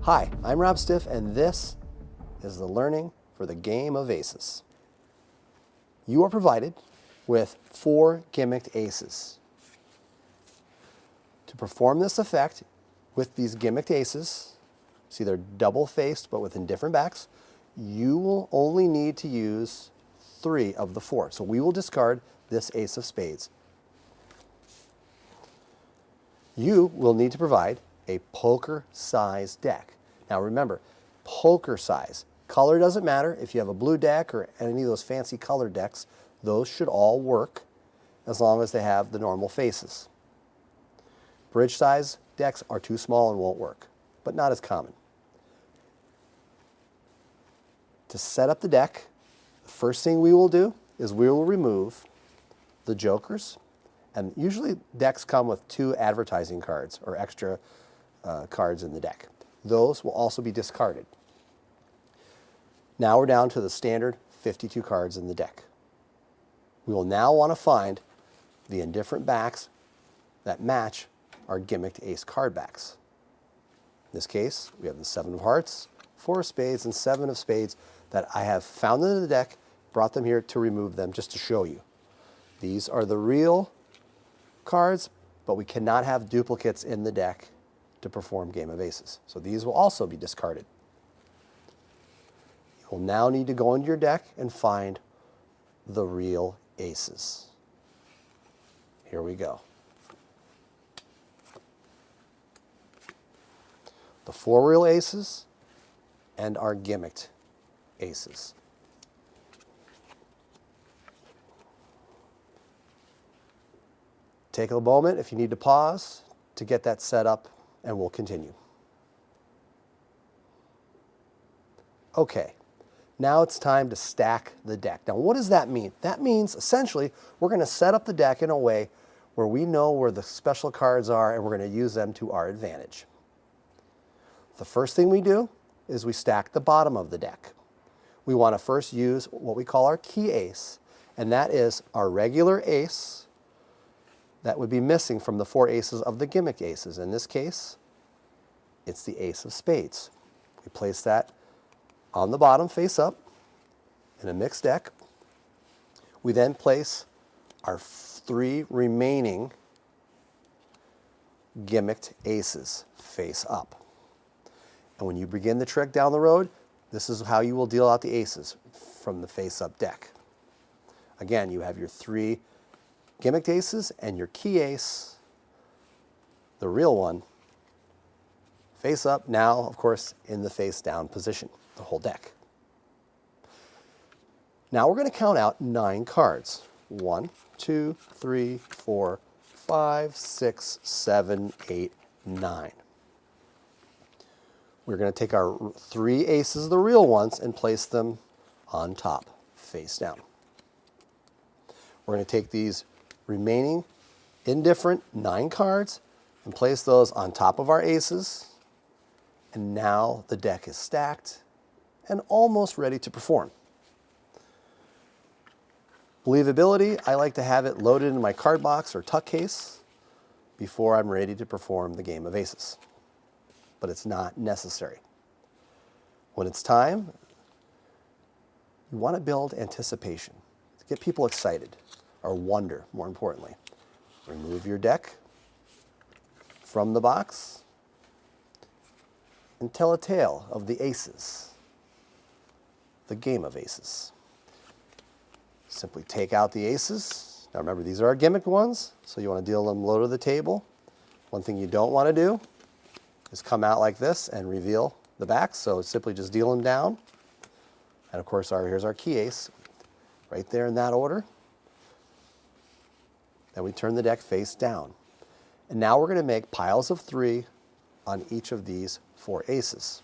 Hi, I'm Rob Stiff, and this is the Learning for the Game of Aces. You are provided with 4 gimmicked aces. To perform this effect with these gimmicked aces, see they're double-faced but with indifferent backs, you will only need to use 3 of the 4. So we will discard this ace of spades. You will need to provide a poker-sized deck. Now remember, poker size. Color doesn't matter. If you have a blue deck or any of those fancy colored decks, those should all work as long as they have the normal faces. Bridge size decks are too small and won't work, but not as common. To set up the deck, the first thing we will do is we will remove the jokers, and usually decks come with 2 advertising cards or extra cards in the deck. Those will also be discarded. Now we're down to the standard 52 cards in the deck. We will now want to find the indifferent backs that match our gimmicked ace card backs. In this case, we have the 7 of hearts, 4 of spades, and 7 of spades that I have found in the deck, brought them here to remove them just to show you. These are the real cards, but we cannot have duplicates in the deck to perform Game of Aces. So these will also be discarded. You will now need to go into your deck and find the real aces. Here we go. The 4 real aces and our gimmicked aces. Take a moment if you need to pause to get that set up, and we'll continue. Okay, now it's time to stack the deck. Now what does that mean? That means essentially we're going to set up the deck in a way where we know where the special cards are and we're going to use them to our advantage. The first thing we do is we stack the bottom of the deck. We want to first use what we call our key ace, and that is our regular ace that would be missing from the 4 aces of the gimmick aces. In this case, it's the ace of spades. We place that on the bottom face up in a mixed deck. We then place our 3 remaining gimmicked aces face up. And when you begin the trick down the road, this is how you will deal out the aces from the face up deck. Again, you have your 3 gimmicked aces and your key ace, the real one, face up, now of course in the face down position, the whole deck. Now we're going to count out 9 cards. 1, 2, 3, 4, 5, 6, 7, 8, 9. We're going to take our 3 aces, the real ones, and place them on top, face down. We're going to take these remaining indifferent 9 cards and place those on top of our aces. And now the deck is stacked and almost ready to perform. Believability, I like to have it loaded in my card box or tuck case before I'm ready to perform the Game of Aces. But it's not necessary. When it's time, you want to build anticipation, to get people excited, or wonder, more importantly. Remove your deck from the box and tell a tale of the aces, the Game of Aces. Simply take out the aces. Now remember, these are our gimmick ones, so you want to deal them low to the table. One thing you don't want to do is come out like this and reveal the backs, so simply just deal them down. And of course, here's our key ace, right there in that order. Then we turn the deck face down. And now we're going to make piles of 3 on each of these 4 aces.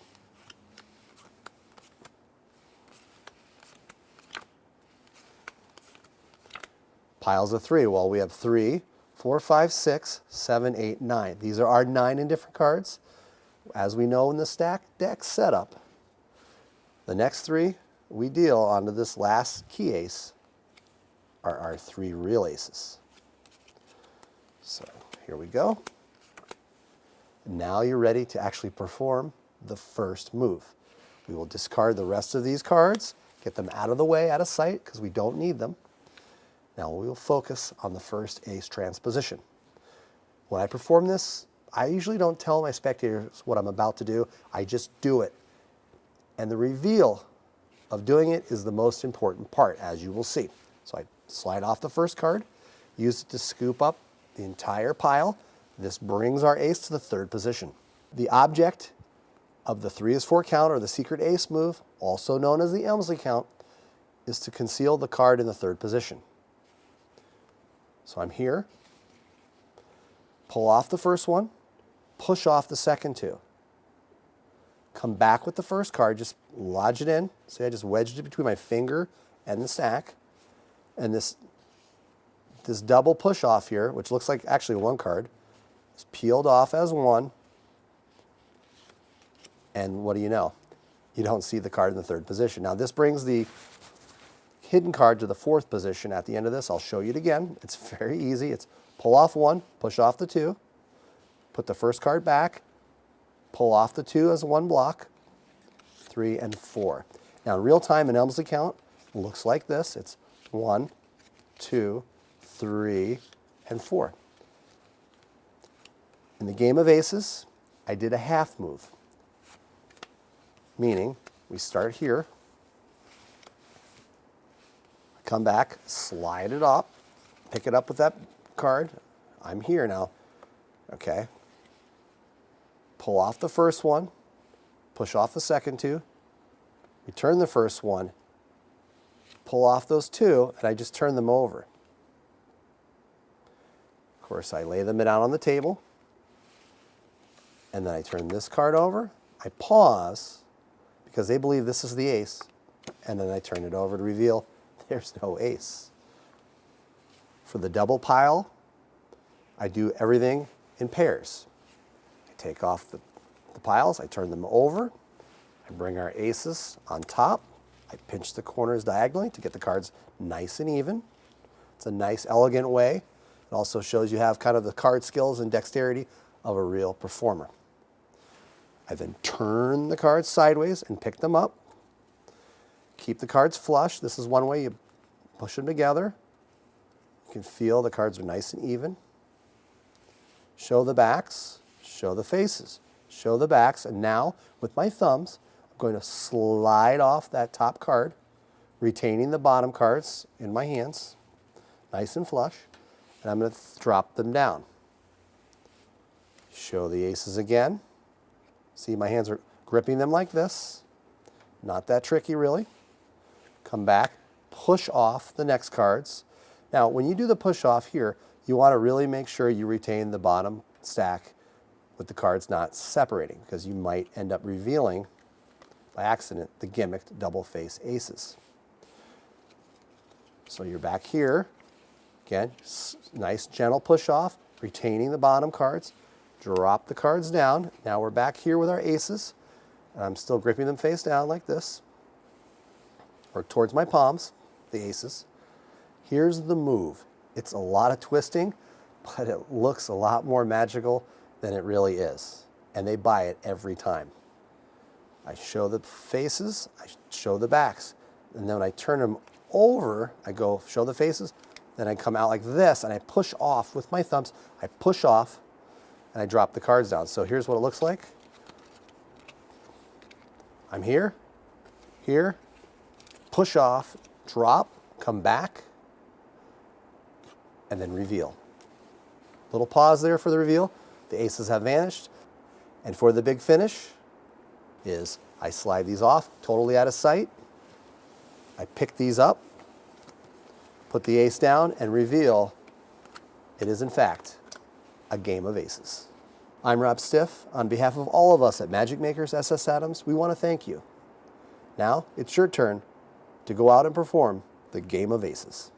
Piles of 3. Well, we have 3, 4, 5, 6, 7, 8, 9. These are our 9 indifferent cards. As we know in the stack deck setup, the next 3 we deal onto this last key ace are our 3 real aces. So here we go. Now you're ready to actually perform the first move. We will discard the rest of these cards, get them out of the way, out of sight, because we don't need them. Now we will focus on the first ace transposition. When I perform this, I usually don't tell my spectators what I'm about to do. I just do it. And the reveal of doing it is the most important part, as you will see. So I slide off the first card, use it to scoop up the entire pile. This brings our ace to the third position. The object of the 3 is 4 count, or the secret ace move, also known as the Elmsley count, is to conceal the card in the third position. So I'm here, pull off the first one, push off the second 2. Come back with the first card, just lodge it in. See, I just wedged it between my finger and the stack. And this double push off here, which looks like actually one card, is peeled off as one. And what do you know? You don't see the card in the third position. Now this brings the hidden card to the fourth position at the end of this. I'll show you it again. It's very easy. It's pull off 1, push off the 2, put the first card back, pull off the 2 as one block, 3 and 4. Now in real time, an Elmsley count looks like this. It's 1, 2, 3, and 4. In the game of aces, I did a half move, meaning we start here, come back, slide it up, pick it up with that card. I'm here now, okay. Pull off the first one, push off the second 2, return the first one, pull off those 2, and I just turn them over. Of course, I lay them down on the table, and then I turn this card over. I pause, because they believe this is the ace, and then I turn it over to reveal there's no ace. For the double pile, I do everything in pairs. I take off the piles, I turn them over, I bring our aces on top, I pinch the corners diagonally to get the cards nice and even. It's a nice, elegant way. It also shows you have kind of the card skills and dexterity of a real performer. I then turn the cards sideways and pick them up. Keep the cards flush. This is one way you push them together. You can feel the cards are nice and even. Show the backs, show the faces, show the backs, and now with my thumbs, I'm going to slide off that top card, retaining the bottom cards in my hands, nice and flush, and I'm going to drop them down. Show the aces again. See, my hands are gripping them like this. Not that tricky, really. Come back, push off the next cards. Now, when you do the push off here, you want to really make sure you retain the bottom stack with the cards not separating, because you might end up revealing, by accident, the gimmicked double face aces. So you're back here. Again, nice gentle push off, retaining the bottom cards. Drop the cards down. Now we're back here with our aces. And I'm still gripping them face down like this, or towards my palms, the aces. Here's the move. It's a lot of twisting, but it looks a lot more magical than it really is. And they buy it every time. I show the faces, I show the backs. And then when I turn them over, I go show the faces, then I come out like this and I push off with my thumbs. I push off and I drop the cards down. So here's what it looks like. I'm here, here, push off, drop, come back, and then reveal. Little pause there for the reveal. The aces have vanished. And for the big finish is I slide these off, totally out of sight. I pick these up, put the ace down, and reveal it is in fact a game of aces. I'm Rob Stiff. On behalf of all of us at Magic Makers SS Adams, we want to thank you. Now it's your turn to go out and perform the game of aces.